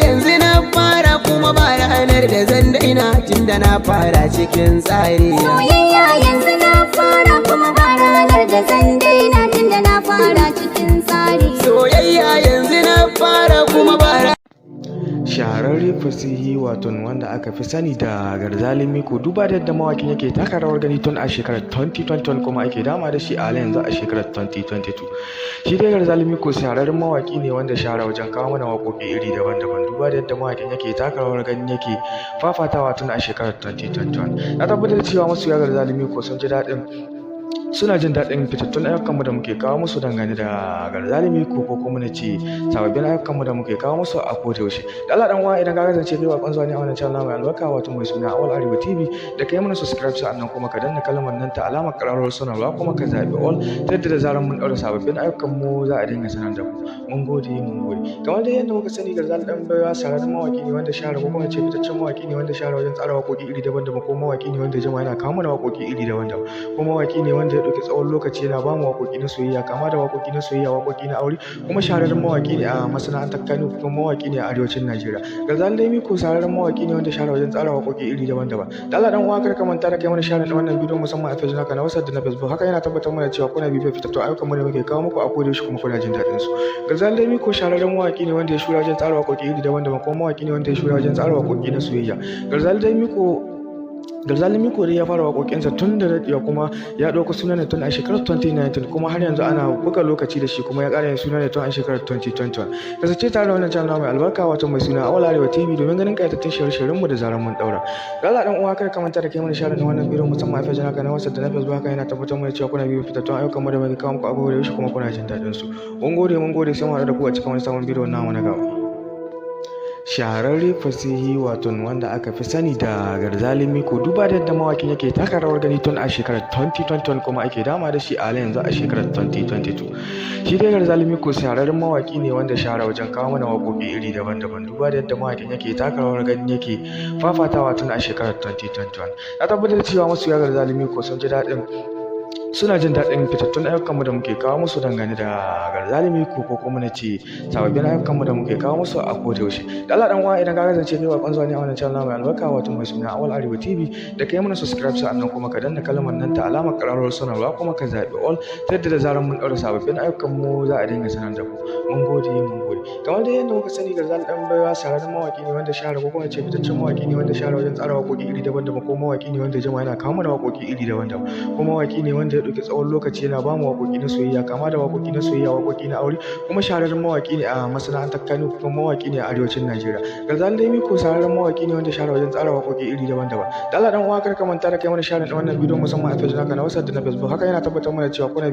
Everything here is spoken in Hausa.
yanzu na fara kuma ba ranar da zan daina tunda na fara cikin tsari. Soyayya yanzu na fara kuma ba ranar da zan daina tunda na fara cikin tsari. Soyayya yanzu na fara kuma ba shahararre fasihi wato wanda aka fi sani da Garzali Miko, duba da yadda mawakin yake taka rawar gani tun a shekarar 2021 kuma ake dama da shi a halin yanzu a shekarar 2022. Shi dai Garzali Miko shahararren mawaki ne wanda shahara wajen kawo mana waƙoƙi iri daban-daban, duba da yadda mawakin yake taka rawar gani yake fafatawa tun a shekarar 2021. Na tabbatar cewa masoya Garzali Miko suna jin daɗin fitattun ayyukanmu da muke kawo musu dangane da Garzali Miko, ko kuma na ce sababbin ayyukanmu da muke kawo musu a koda yaushe. Da Allah dan uwa, idan ka kasance kai bakon zuwa ne a wannan channel mai albarka wato mai suna Awal Arewa TV, da kai mana subscribe sannan kuma ka danna kalmar nan ta alamar ƙararrawar sanarwa kuma ka zaɓi all, ta yadda da zarar mun ɗaura sababbin ayyukanmu za a dinga sanar da ku. Mun gode. Kamar dai yadda muka sani, Garzali dan baiwa shahararren mawaki ne wanda shahara, ko kuma ce fitaccen mawaki ne wanda shahara wajen tsara waƙoƙi iri daban-daban, ko mawaki ne wanda jama'a yana kawo mana waƙoƙi iri daban-daban, ko mawaki ne wanda ya ɗauki tsawon lokaci yana ba mu waƙoƙi na soyayya, kama da waƙoƙi na soyayya, waƙoƙi na aure, kuma shahararren mawaƙi ne a masana'antar Kano, kuma mawaƙi ne a arewacin Najeriya. Garzali Miko shahararren mawaƙi ne wanda shahara wajen tsara waƙoƙi iri daban-daban. Da Allah dan uwa, kar ka manta da kai mana share wannan bidiyo musamman a page naka na WhatsApp da na Facebook. Haka yana tabbatar mana cewa kuna bibiyar fitattun ayyukan mu da muke kawo muku a koda yaushe kuma kuna jin daɗin su. Garzali Miko shahararren mawaƙi ne wanda ya shura wajen tsara waƙoƙi iri daban-daban, kuma mawaƙi ne wanda ya shura wajen tsara waƙoƙi na soyayya. Garzali Miko dai ya fara waƙoƙinsa tun da daɗewa, kuma ya ɗauko suna ne tun a shekarar 2019, kuma har yanzu ana buga lokaci da shi, kuma ya ƙara yin suna ne tun a shekarar 2021. Kasance tare da wannan channel mai albarka wato mai suna Awal Arewa TV domin ganin ƙayatattun shirye-shiryenmu da zarar mun ɗaura. Da Allah dan uwa, kar ka manta da kai mana share na wannan bidiyo musamman a page naka na WhatsApp da na Facebook. Haka yana tabbatar mana cewa kuna bibiyar fitattun ayyukan mu da muke kawo muku a koda yaushe kuma kuna jin daɗin su. Mun gode, sai mu haɗu da ku a cikin wani sabon bidiyo namu na gaba. Shahararre fasihi wato wanda aka fi sani da Garzali Miko, duba da yadda mawakin yake taka rawar gani tun a shekarar 2021 kuma ake dama da shi a halin yanzu a shekarar 2022. Shi dai Garzali Miko shahararren mawaki ne wanda shahara wajen kawo mana waƙoƙi iri daban-daban, duba da yadda mawakin yake taka rawar gani yake fafatawa tun a shekarar 2021. Na tabbatar cewa masoya Garzali Miko suna jin daɗin fitattun ayyukanmu da muke kawo musu dangane da Garzali Miko, ko kuma na ce sababbin ayyukanmu da muke kawo musu a koda yaushe. Da Allah dan uwa, idan ka kasance kai bakon zuwa ne a wannan channel mai albarka wato mai suna Awal Arewa TV, da kai mana subscribe sannan kuma ka danna kalmar nan ta alamar ƙararrawar sanarwa kuma ka zaɓi all, ta yadda da zarar mun ɗaura sababbin ayyukanmu za a dinga sanar da ku. Mun gode. Kamar dai yadda muka sani, Garzali dan baiwa shahararren mawaki ne wanda shahara, ko kuma ce fitaccen mawaki ne wanda shahara wajen tsara waƙoƙi iri daban-daban, ko mawaki ne wanda jama'a yana kawo mana waƙoƙi iri daban-daban, ko mawaki ne wanda ya ɗauki tsawon lokaci yana ba mu waƙoƙi na soyayya, kama da waƙoƙi na soyayya, waƙoƙi na aure, kuma shahararren mawaƙi ne a masana'antar Kano, kuma mawaƙi ne a arewacin Najeriya. Garzali Miko shahararren mawaƙi ne wanda shahara wajen tsara waƙoƙi iri daban-daban. Da Allah dan uwa, kar ka manta da kai mana share wannan bidiyo musamman a page naka na WhatsApp da na Facebook. Haka yana tabbatar mana cewa kuna